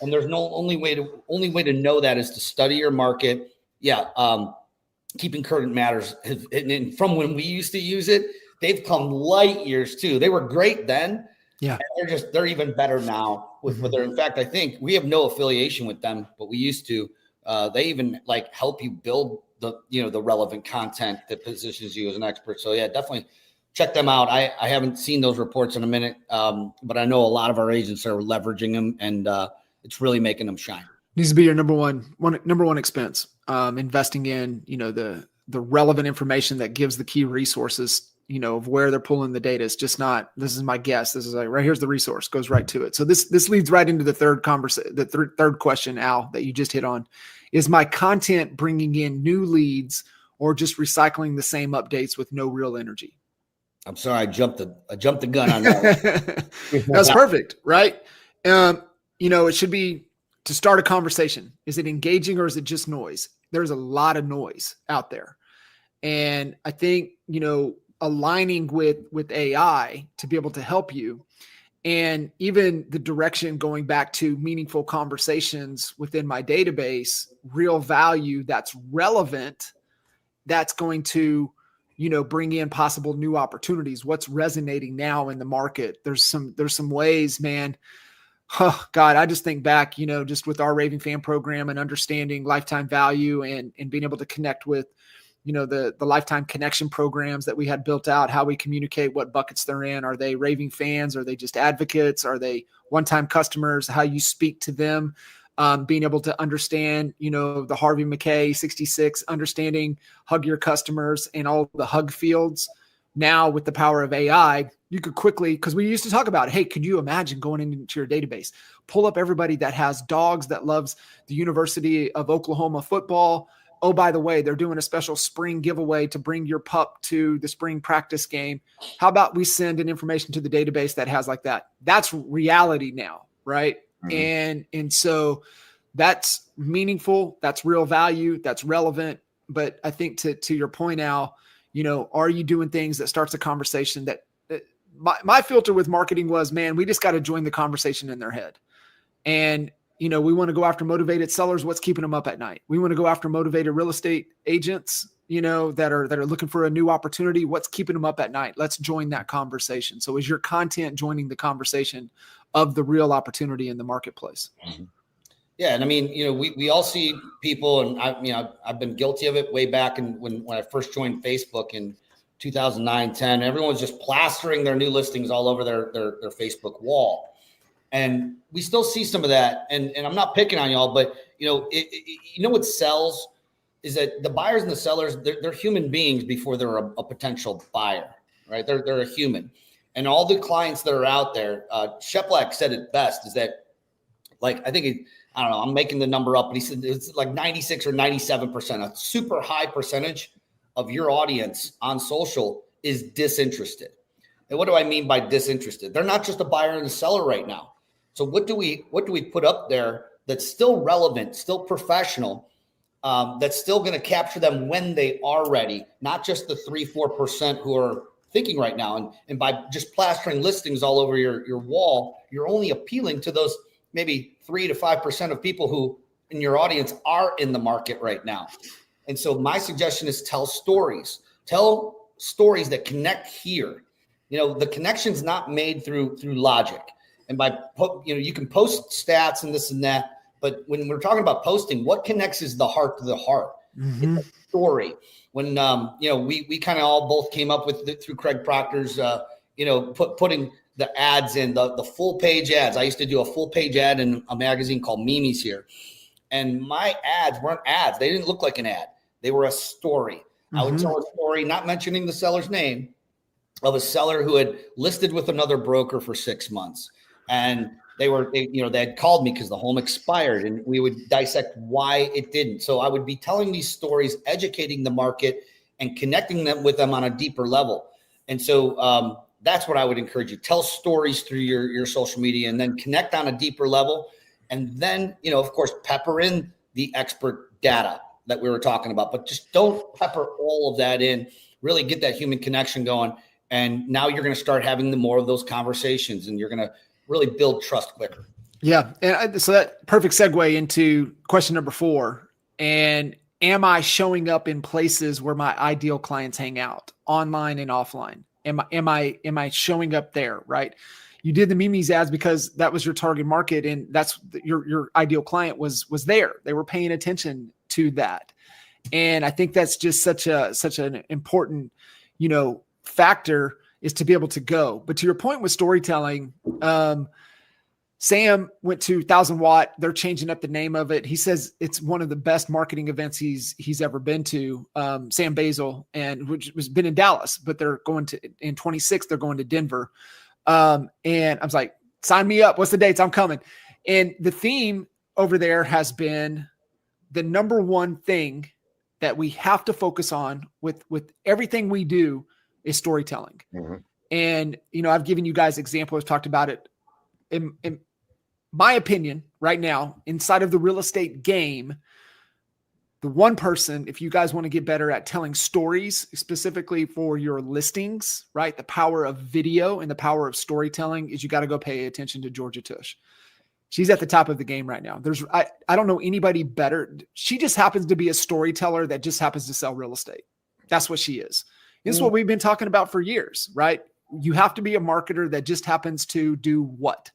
And there's no only way to know that is to study your market keeping current matters. And from when we used to use it, they've come light years too. They were great then. Yeah. And they're even better now with their, in fact, I think we have no affiliation with them, but we used to. They even like help you build the relevant content that positions you as an expert. So yeah, definitely check them out. I haven't seen those reports in a minute, but I know a lot of our agents are leveraging them, and it's really making them shine. Needs to be your number one expense. Investing in, the relevant information that gives the key resources, of where they're pulling the data. It's just not, this is my guess. This is like, right here's the resource, goes right to it. So this leads right into the third question, Al, that you just hit on. Is my content bringing in new leads or just recycling the same updates with no real energy? I'm sorry, I jumped the gun on that. That's perfect, right? It should be to start a conversation. Is it engaging or is it just noise? There's a lot of noise out there. And I think, aligning with AI to be able to help you, and even the direction going back to meaningful conversations within my database, real value that's relevant, that's going to, bring in possible new opportunities. What's resonating now in the market? There's some ways, man. Oh God, I just think back, just with our Raving Fan program and understanding lifetime value and being able to connect with, the lifetime connection programs that we had built out, how we communicate, what buckets they're in. Are they raving fans? Are they just advocates? Are they one-time customers? How you speak to them, being able to understand, the Harvey McKay 66, understanding hug your customers and all the hug fields. Now with the power of AI, you could quickly, because we used to talk about, hey, could you imagine going into your database, pull up everybody that has dogs, that loves the University of Oklahoma football. Oh, by the way, they're doing a special spring giveaway to bring your pup to the spring practice game. How about we send an information to the database that has like that? That's reality now, right? Mm-hmm. And so that's meaningful. That's real value. That's relevant. But I think to your point, Al, are you doing things that starts a conversation that my filter with marketing was, man, we just got to join the conversation in their head. And we want to go after motivated sellers. What's keeping them up at night? We want to go after motivated real estate agents, that are looking for a new opportunity. What's keeping them up at night? Let's join that conversation. So is your content joining the conversation of the real opportunity in the marketplace? Mm-hmm. Yeah. And I mean, we all see people, and I've been guilty of it way back when I first joined Facebook in 2009, 10, everyone's just plastering their new listings all over their Facebook wall. And we still see some of that. And I'm not picking on y'all, but what sells is that the buyers and the sellers, they're human beings before they're a potential buyer, right? They're a human. And all the clients that are out there, Sheplak said it best, is that, like, I think, I don't know, I'm making the number up, but he said it's like 96 or 97%, a super high percentage of your audience on social is disinterested. And what do I mean by disinterested? They're not just a buyer and a seller right now. So what do we put up there that's still relevant, still professional, that's still going to capture them when they are ready, not just the 3-4% who are thinking right now. And by just plastering listings all over your wall, you're only appealing to those maybe 3 to 5% of people who in your audience are in the market right now. And so my suggestion is tell stories that connect here. The connection's not made through logic. And you can post stats and this and that, but when we're talking about posting, what connects is the heart to the heart. Mm-hmm. It's a story. When we kind of all both came up with it through Craig Proctor's, putting the ads in the full page ads. I used to do a full page ad in a magazine called Mimi's here, and my ads weren't ads. They didn't look like an ad. They were a story. Mm-hmm. I would tell a story, not mentioning the seller's name, of a seller who had listed with another broker for 6 months. And they had called me because the home expired, and we would dissect why it didn't. So I would be telling these stories, educating the market and connecting them with them on a deeper level. And so that's what I would encourage you. Tell stories through your social media, and then connect on a deeper level. And then, of course, pepper in the expert data that we were talking about, but just don't pepper all of that in. Really get that human connection going. And now you're going to start having more of those conversations, and you're going to really build trust quicker. Yeah. And so that perfect segue into question number 4. And am I showing up in places where my ideal clients hang out, online and offline? Am I showing up there, right? You did the Mimi's ads because that was your target market, and that's your ideal client was there. They were paying attention to that. And I think that's just such an important, factor, is to be able to go. But to your point with storytelling, Sam went to 1,000 Watt. They're changing up the name of it. He says it's one of the best marketing events he's ever been to. Sam Basil, and which has been in Dallas, but they're going to in 26. They're going to Denver. And I was like, sign me up. What's the dates? I'm coming. And the theme over there has been the number one thing that we have to focus on with everything we do is storytelling. Mm-hmm. And, I've given you guys examples, talked about it. In my opinion, right now, inside of the real estate game, the one person, if you guys want to get better at telling stories, specifically for your listings, right? The power of video and the power of storytelling is you got to go pay attention to Georgia Tush. She's at the top of the game right now. I don't know anybody better. She just happens to be a storyteller that just happens to sell real estate. That's what she is. This is what we've been talking about for years, right? You have to be a marketer that just happens to do what?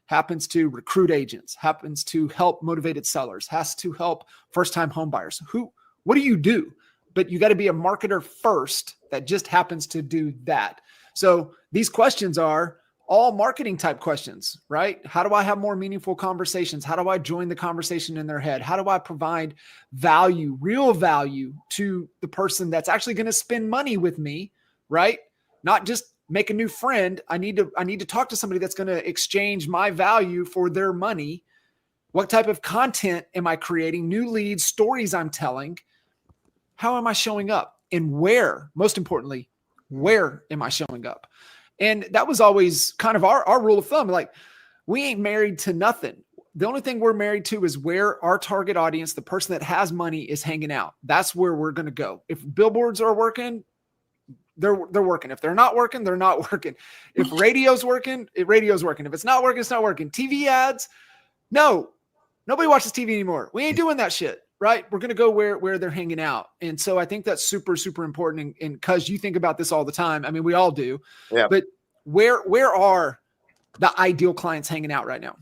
Happens to recruit agents, happens to help motivated sellers, has to help first-time home buyers. What do you do? But you got to be a marketer first that just happens to do that. So these questions are all marketing type questions, right? How do I have more meaningful conversations? How do I join the conversation in their head? How do I provide value, real value to the person that's actually going to spend money with me, right? Not just make a new friend. I need to talk to somebody that's going to exchange my value for their money. What type of content am I creating? New leads, stories I'm telling. How am I showing up? And where, most importantly, where am I showing up? And that was always kind of our rule of thumb. Like, we ain't married to nothing. The only thing we're married to is where our target audience, the person that has money, is hanging out. That's where we're going to go. If billboards are working, they're working. If they're not working, they're not working. If radio's working, radio's working. If it's not working, it's not working. TV ads, no, nobody watches TV anymore. We ain't doing that shit, right? We're going to go where they're hanging out. And so I think that's super, super important. And because you think about this all the time. I mean, we all do. Yeah. But where are the ideal clients hanging out right now?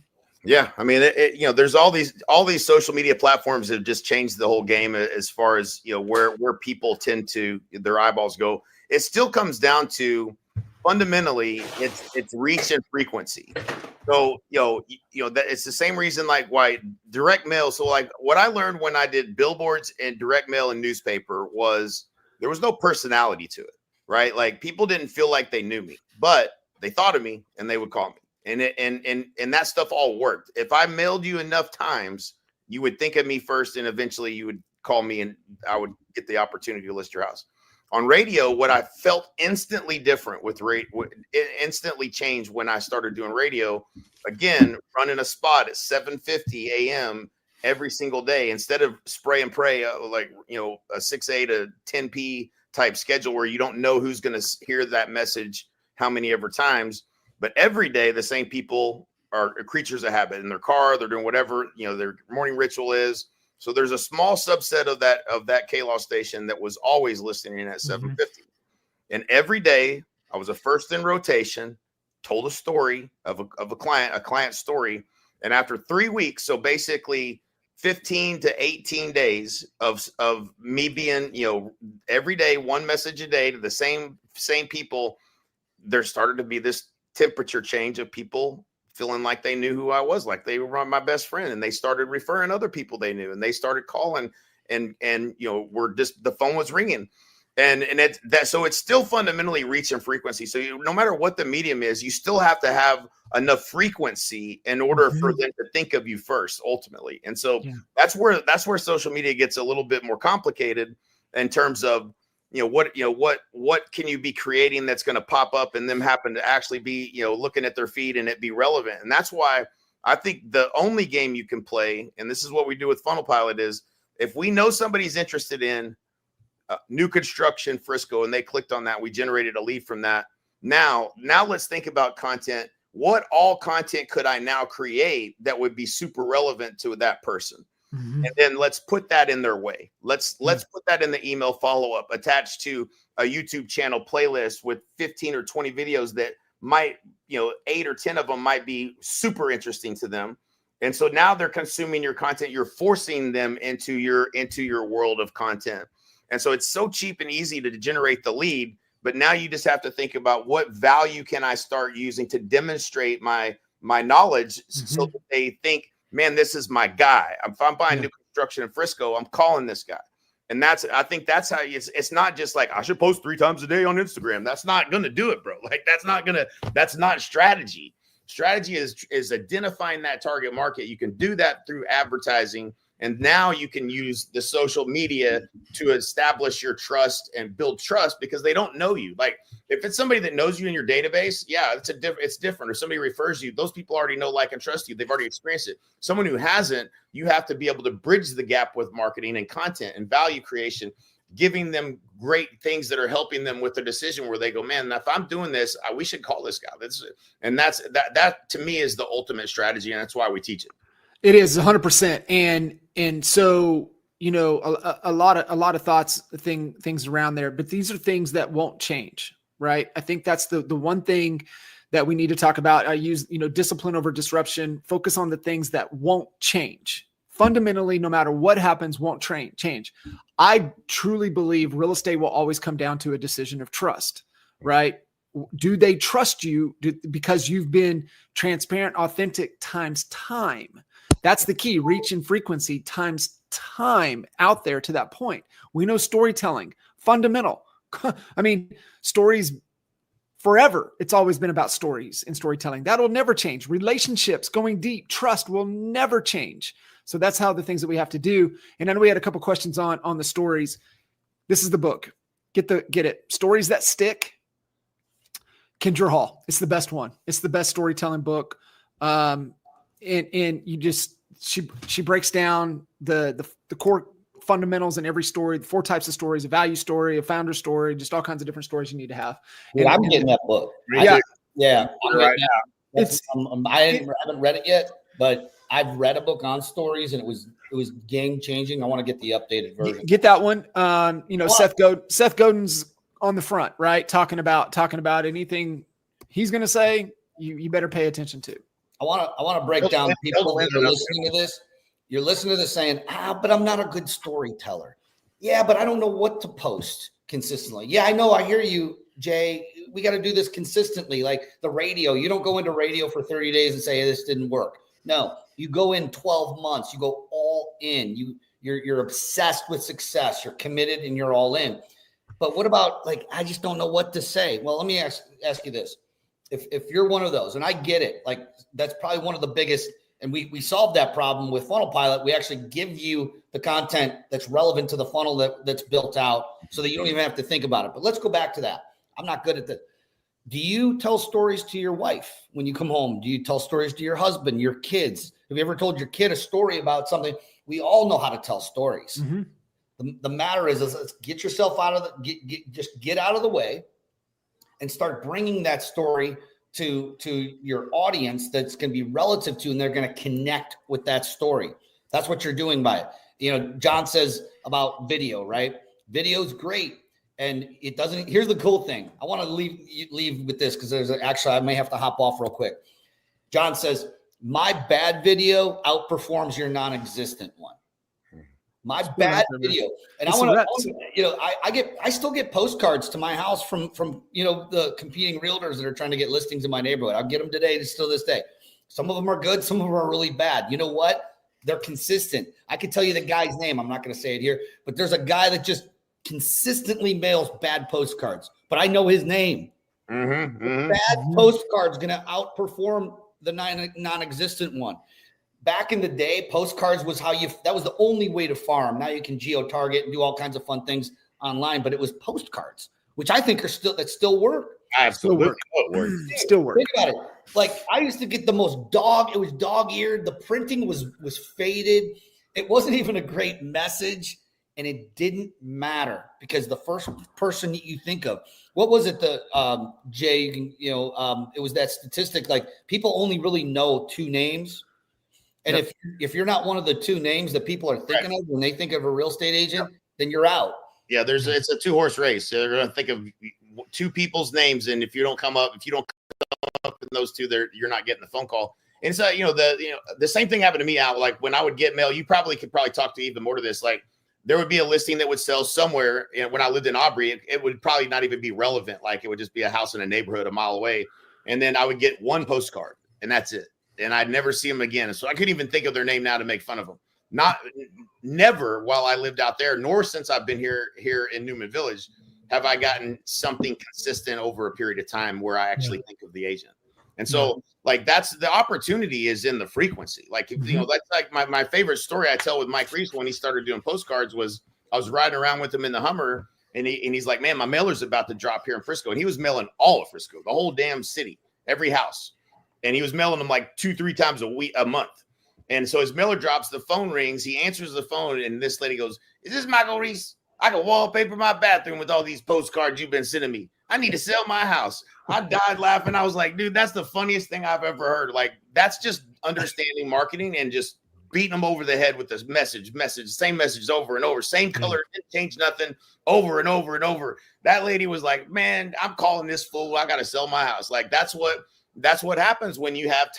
Yeah. I mean, there's all these social media platforms that have just changed the whole game as far as, where people tend to, their eyeballs go. It still comes down to, fundamentally, it's reach and frequency. So, that it's the same reason, like, why direct mail. So, like, what I learned when I did billboards and direct mail and newspaper was there was no personality to it, right? Like, people didn't feel like they knew me, but they thought of me and they would call me. And that stuff all worked. If I mailed you enough times, you would think of me first, and eventually you would call me, and I would get the opportunity to list your house. On radio, what I felt instantly different it instantly changed when I started doing radio. Again, running a spot at 7:50 a.m. every single day, instead of spray and pray, a 6 a to 10 p type schedule where you don't know who's going to hear that message how many ever times. But every day, the same people are creatures of habit in their car. They're doing whatever, their morning ritual is. So there's a small subset of that K-Law station that was always listening at 7:50. And every day I was a first in rotation, told a story of a client story. And after 3 weeks, so basically 15 to 18 days of me being, every day, one message a day to the same people, there started to be this temperature change of people feeling like they knew who I was, like they were my best friend, and they started referring other people they knew, and they started calling, and we're just, the phone was ringing, and so it's still fundamentally reach and frequency. So no matter what the medium is, you still have to have enough frequency in order for them to think of you first, ultimately. And so that's where social media gets a little bit more complicated in terms of, what can you be creating that's going to pop up and them happen to actually be, looking at their feed and it be relevant. And that's why I think the only game you can play, and this is what we do with Funnel Pilot, is if we know somebody's interested in new construction Frisco and they clicked on that, we generated a lead from that. Now let's think about content. What all content could I now create that would be super relevant to that person? Mhm. And then let's put that in their way. Let's put that in the email follow-up attached to a YouTube channel playlist with 15 or 20 videos that might, 8 or 10 of them might be super interesting to them. And so now they're consuming your content. You're forcing them into your world of content. And so it's so cheap and easy to generate the lead. But now you just have to think about what value can I start using to demonstrate my knowledge so that they think, man, this is my guy. If I'm buying new construction in Frisco, I'm calling this guy. And I think that's how it's not just like I should post 3 times a day on Instagram. That's not going to do it, bro. Like that's not strategy. Strategy is identifying that target market. You can do that through advertising. And now you can use the social media to establish your trust and build trust because they don't know you. Like if it's somebody that knows you in your database, yeah, it's different. Or somebody refers you, those people already know, like, and trust you. They've already experienced it. Someone who hasn't, you have to be able to bridge the gap with marketing and content and value creation, giving them great things that are helping them with their decision where they go, man, if I'm doing this, we should call this guy. That to me is the ultimate strategy. And that's why we teach it. It is 100%. And so, a lot of thoughts, things around there, but these are things that won't change, right? I think that's the one thing that we need to talk about. I use, discipline over disruption, focus on the things that won't change. Fundamentally, no matter what happens, won't change. I truly believe real estate will always come down to a decision of trust, right? Do they trust you because you've been transparent, authentic times time? That's the key. Reach and frequency times time out there to that point. We know storytelling, fundamental. I mean, stories forever. It's always been about stories and storytelling. That'll never change. Relationships, going deep, trust will never change. So that's how the things that we have to do. And I know we had a couple questions on the stories. This is the book. Get it. Stories That Stick. Kendra Hall. It's the best one. It's the best storytelling book. And you just, she breaks down the core fundamentals in every story, the 4 types of stories: a value story, a founder story, just all kinds of different stories you need to have. Dude, I'm getting that book. Yeah. I'm right now. I haven't read it yet, but I've read a book on stories and it was game changing. I want to get the updated version. Get that one. Seth Godin's on the front, right? Talking about anything he's going to say, you better pay attention to. I want to break down people that are listening to this. You're listening to this saying, but I'm not a good storyteller. Yeah, but I don't know what to post consistently. Yeah, I know. I hear you, Jay. We got to do this consistently. Like the radio, you don't go into radio for 30 days and say, hey, this didn't work. No, you go in 12 months. You go all in. You're obsessed with success. You're committed and you're all in. But what about, like, I just don't know what to say? Well, let me ask you this. If you're one of those, and I get it, like that's probably one of the biggest, and we solved that problem with Funnel Pilot. We actually give you the content that's relevant to the funnel that's built out so that you don't even have to think about it. But let's go back to that. I'm not good at that. Do you tell stories to your wife when you come home? Do you tell stories to your husband, your kids? Have you ever told your kid a story about something? We all know how to tell stories. Mm-hmm. The matter is let's get yourself out of get out of the way and start bringing that story to your audience that's going to be relative to, and they're going to connect with that story. That's what you're doing by it. John says about video, right? Video's great. And it doesn't, here's the cool thing. I want to leave with this because I may have to hop off real quick. John says, my bad video outperforms your non-existent one. My bad video. And I want to, I still get postcards to my house from the competing realtors that are trying to get listings in my neighborhood. I'll get them today, still this day. Some of them are good. Some of them are really bad. You know what? They're consistent. I can tell you the guy's name. I'm not going to say it here, but there's a guy that just consistently mails bad postcards, but I know his name. Bad postcard's going to outperform the non-existent one. Back in the day, postcards was that was the only way to farm. Now you can geo-target and do all kinds of fun things online, but it was postcards, which I think that still work. Absolutely. Still work. Think about it. Like I used to get the most it was dog-eared. The printing was faded. It wasn't even a great message. And it didn't matter because the first person that you think of, what was it? Jay, it was that statistic. Like people only really know 2 names. And if you're not one of the two names that people are thinking of when they think of a real estate agent, then you're out. Yeah, it's a 2-horse race. So they're going to think of two people's names, and if you don't come up in those two, you're not getting the phone call. And so the same thing happened to me out. Like when I would get mail, you could talk to even more to this. Like there would be a listing that would sell somewhere. And when I lived in Aubrey, it would probably not even be relevant. Like it would just be a house in a neighborhood a mile away, and then I would get one postcard, and that's it. And I'd never see them again. So I couldn't even think of their name now to make fun of them. Never while I lived out there, nor since I've been here in Newman Village, have I gotten something consistent over a period of time where I actually think of the agent. And so like that's the opportunity is in the frequency. Like, that's like my favorite story I tell with Mike Reese when he started doing postcards was I was riding around with him in the Hummer and he's like, man, my mailer's about to drop here in Frisco. And he was mailing all of Frisco, the whole damn city, every house. And he was mailing them like 2-3 times a month. And so his mailer drops, the phone rings, he answers the phone, and this lady goes, "Is this Michael Reese? I can wallpaper my bathroom with all these postcards you've been sending me. I need to sell my house." I died laughing. I was like, dude, that's the funniest thing I've ever heard. Like, that's just understanding marketing and just beating them over the head with this message, same message over and over, same color, didn't change nothing, over and over and over. That lady was like, man, I'm calling this fool. I got to sell my house. Like, that's what happens when you have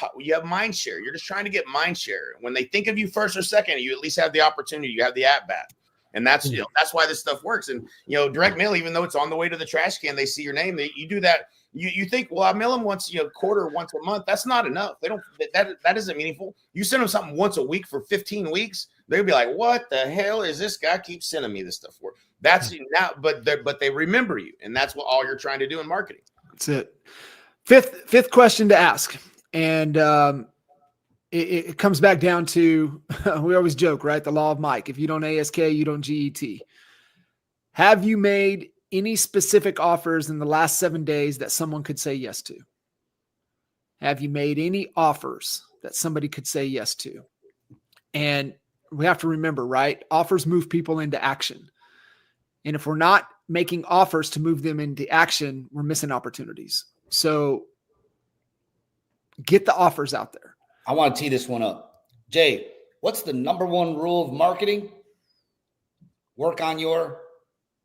mind share. You're just trying to get mind share. When they think of you first or second, you at least have the opportunity. You have the at bat, and that's that's why this stuff works. And direct mail, even though it's on the way to the trash can, they see your name. You do that. You think, well, I mail them once once a month. That's not enough. They don't. That isn't meaningful. You send them something once a week for 15 weeks. They'll be like, what the hell is this guy keeps sending me this stuff for? That's now, but they remember you, and that's what all you're trying to do in marketing. That's it. Fifth question to ask. And it comes back down to, we always joke, right? The law of Mike. If you don't ASK, you don't GET. Have you made any specific offers in the last 7 days that someone could say yes to? Have you made any offers that somebody could say yes to? And we have to remember, right? Offers move people into action. And if we're not making offers to move them into action, we're missing opportunities. So get the offers out there. I want to tee this one up. Jay, what's the number one rule of marketing? Work on your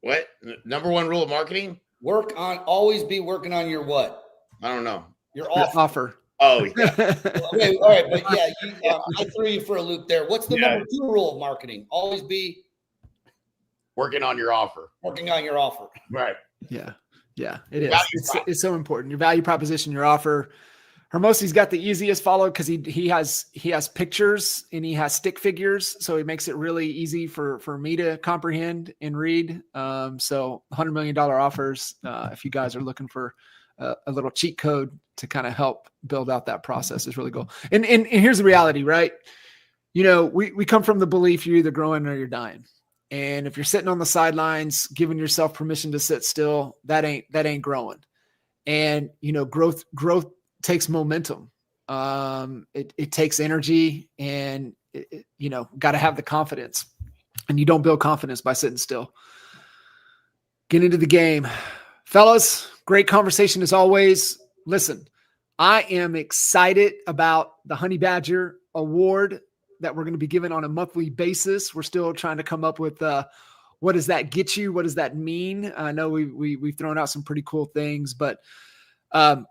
what? Number one rule of marketing? Always be working on your what? I don't know. Your offer. Oh, yeah. Okay, all right. But yeah, I threw you for a loop there. What's the number 2 rule of marketing? Always be working on your offer. Working on your offer. Right. Yeah. Yeah, it is. It's so important. Your value proposition, your offer. Hermosi's got the easiest follow because he has pictures and he has stick figures, so it makes it really easy for me to comprehend and read. So $100 million offers. If you guys are looking for a little cheat code to kind of help build out that process, is really cool. And here's the reality, right? We come from the belief you're either growing or you're dying. And if you're sitting on the sidelines, giving yourself permission to sit still, that ain't growing. And, growth takes momentum. It takes energy, and got to have the confidence, and you don't build confidence by sitting still. Get into the game, fellas. Great conversation as always. Listen, I am excited about the Honey Badger Award that we're going to be given on a monthly basis. We're still trying to come up with what does that get you? What does that mean? I know we've thrown out some pretty cool things, but we'll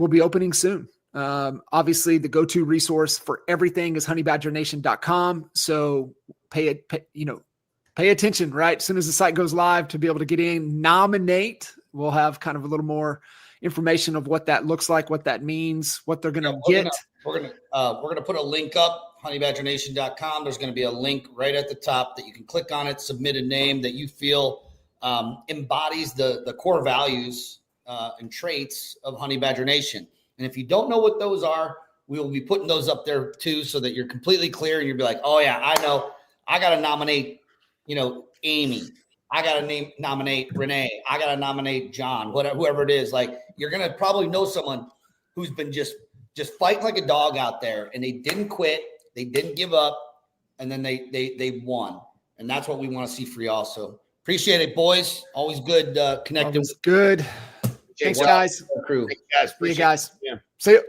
be opening soon. Obviously, the go-to resource for everything is honeybadgernation.com. So pay attention, right? As soon as the site goes live, to be able to get in, nominate. We'll have kind of a little more information of what that looks like, what that means, what they're going to get. We're gonna put a link up, honeybadgernation.com. There's going to be a link right at the top that you can click on it, submit a name that you feel embodies the core values and traits of Honey Badger Nation. And if you don't know what those are, we will be putting those up there too, so that you're completely clear and you'll be like, oh yeah, I know. I got to nominate, Amy. I got to nominate Renee. I got to nominate John, whoever it is. Like, you're going to probably know someone who's been just fighting like a dog out there, and they didn't quit. They didn't give up. And then they won. And that's what we want to see for y'all. So appreciate it, boys. Always good connecting. Always good. Thanks, guys. Crew. Thanks, guys. See you guys. Yeah. See you.